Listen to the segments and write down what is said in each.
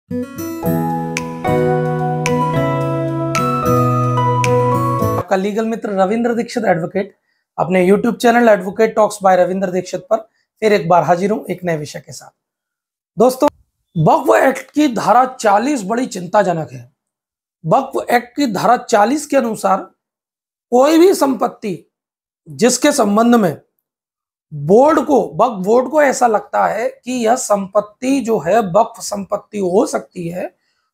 आपका लीगल मित्र रविंद्र दीक्षित एडवोकेट अपने YouTube channel advocate talks by Ravindra Dikshit पर फिर एक बार हाजिर हूं एक नए विषय के साथ। दोस्तों, वक्फ एक्ट की धारा 40 बड़ी चिंताजनक है। वक्फ एक्ट की धारा 40 के अनुसार कोई भी संपत्ति जिसके संबंध में वक्फ बोर्ड को ऐसा लगता है कि यह संपत्ति जो है वक्फ संपत्ति हो सकती है,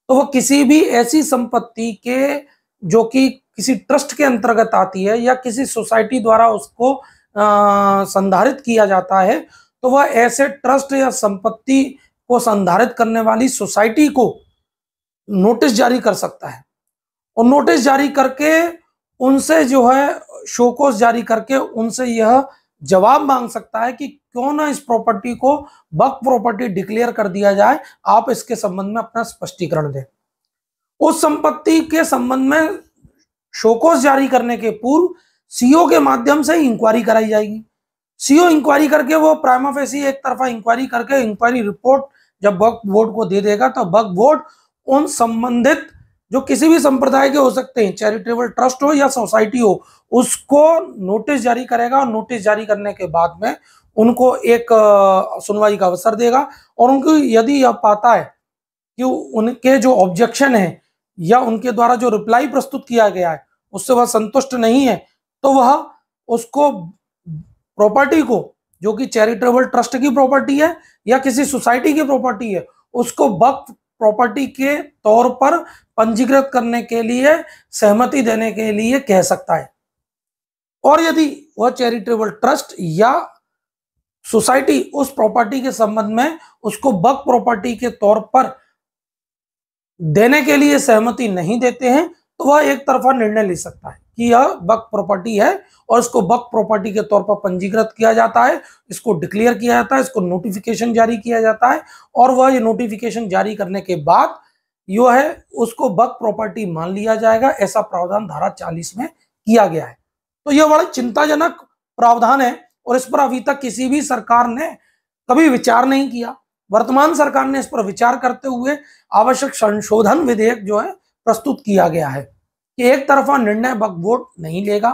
तो वह किसी भी ऐसी संपत्ति के जो कि किसी ट्रस्ट के अंतर्गत आती है या किसी सोसाइटी द्वारा उसको संधारित किया जाता है, तो वह ऐसे ट्रस्ट या संपत्ति को संधारित करने वाली सोसाइटी को नोटिस जारी कर सकता है और नोटिस जारी करके उनसे जो है शोकॉज जारी करके उनसे यह जवाब मांग सकता है कि क्यों ना इस प्रॉपर्टी को वक्फ प्रॉपर्टी डिक्लेयर कर दिया जाए, आप इसके संबंध में अपना स्पष्टीकरण दें। उस संपत्ति के संबंध में शोकॉज जारी करने के पूर्व सीओ के माध्यम से इंक्वायरी कराई जाएगी। सीओ इंक्वायरी करके वो प्राइमा फेसी एक तरफा इंक्वायरी करके इंक्वायरी रिपोर्ट जब वक्फ बोर्ड को दे देगा, तो वक्फ बोर्ड उन संबंधित जो किसी भी संप्रदाय के हो सकते हैं, चैरिटेबल ट्रस्ट हो या सोसाइटी हो, उसको नोटिस जारी करेगा और नोटिस जारी करने के बाद में उनको एक सुनवाई का अवसर देगा और उनको यदि यह पाता है कि उनके जो ऑब्जेक्शन है या उनके द्वारा जो रिप्लाई प्रस्तुत किया गया है उससे वह संतुष्ट नहीं है, तो वह उसको प्रॉपर्टी को जो कि चैरिटेबल ट्रस्ट की प्रॉपर्टी है या किसी सोसाइटी की प्रॉपर्टी है, उसको वक्फ प्रॉपर्टी के तौर पर पंजीकृत करने के लिए सहमति देने के लिए कह सकता है। और यदि वह चैरिटेबल ट्रस्ट या सोसाइटी उस प्रॉपर्टी के संबंध में उसको वक्फ प्रॉपर्टी के तौर पर देने के लिए सहमति नहीं देते हैं, तो वह एक तरफा निर्णय ले सकता है कि यह वक्फ प्रॉपर्टी है और इसको वक्फ प्रॉपर्टी के तौर पर पंजीकृत किया जाता है, इसको डिक्लेयर किया जाता है, इसको नोटिफिकेशन जारी किया जाता है और वह ये नोटिफिकेशन जारी करने के बाद यो है उसको वक्फ प्रॉपर्टी मान लिया जाएगा। ऐसा प्रावधान धारा 40 में किया गया है। तो यह बड़ा चिंताजनक प्रावधान है और इस पर अभी तक किसी भी सरकार ने कभी विचार नहीं किया। वर्तमान सरकार ने इस पर विचार करते हुए आवश्यक संशोधन विधेयक जो है प्रस्तुत किया गया है कि एक तरफा निर्णय वक्फ बोर्ड नहीं लेगा।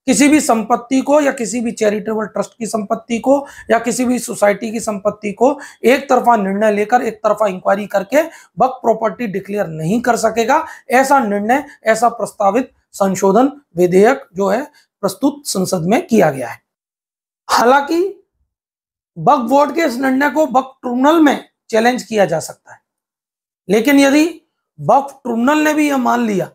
किसी भी संपत्ति को या किसी भी चैरिटेबल ट्रस्ट की संपत्ति को या किसी भी सोसाइटी की संपत्ति को एक तरफा निर्णय लेकर एक तरफा इंक्वायरी करके वक्फ प्रॉपर्टी डिक्लेयर नहीं कर सकेगा। ऐसा निर्णय, ऐसा प्रस्तावित संशोधन विधेयक जो है प्रस्तुत संसद में किया गया है। हालांकि वक्फ बोर्ड के इस निर्णय को वक्फ ट्रिब्यूनल में चैलेंज किया जा सकता है, लेकिन यदि वक्फ ट्रिब्यूनल ने भी यह मान लिया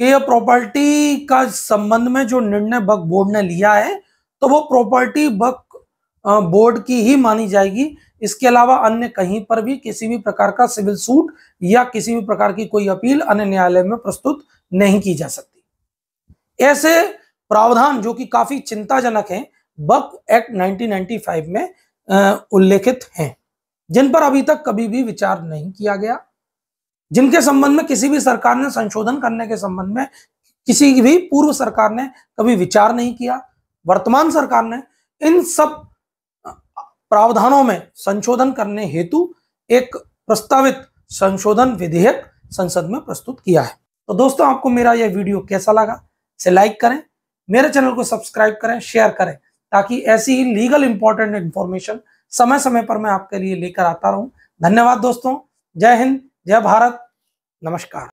कि यह प्रॉपर्टी का संबंध में जो निर्णय वक्फ बोर्ड ने लिया है, तो वो प्रॉपर्टी वक्फ बोर्ड की ही मानी जाएगी। इसके अलावा अन्य कहीं पर भी किसी भी प्रकार का सिविल सूट या किसी भी प्रकार की कोई अपील अन्य न्यायालय में प्रस्तुत नहीं की जा सकती। ऐसे प्रावधान जो कि काफी चिंताजनक हैं, वक्फ एक्ट 1995 में उल्लेखित हैं, जिन पर अभी तक कभी भी विचार नहीं किया गया, जिनके संबंध में किसी भी सरकार ने संशोधन करने के संबंध में किसी भी पूर्व सरकार ने कभी विचार नहीं किया। वर्तमान सरकार ने इन सब प्रावधानों में संशोधन करने हेतु एक प्रस्तावित संशोधन विधेयक संसद में प्रस्तुत किया है। तो दोस्तों, आपको मेरा यह वीडियो कैसा लगा, इसे लाइक करें, मेरे चैनल को सब्सक्राइब करें, शेयर करें, ताकि ऐसी ही लीगल इंपॉर्टेंट इंफॉर्मेशन समय समय पर मैं आपके लिए लेकर आता रहूं। धन्यवाद दोस्तों। जय हिंद, जय भारत, नमस्कार।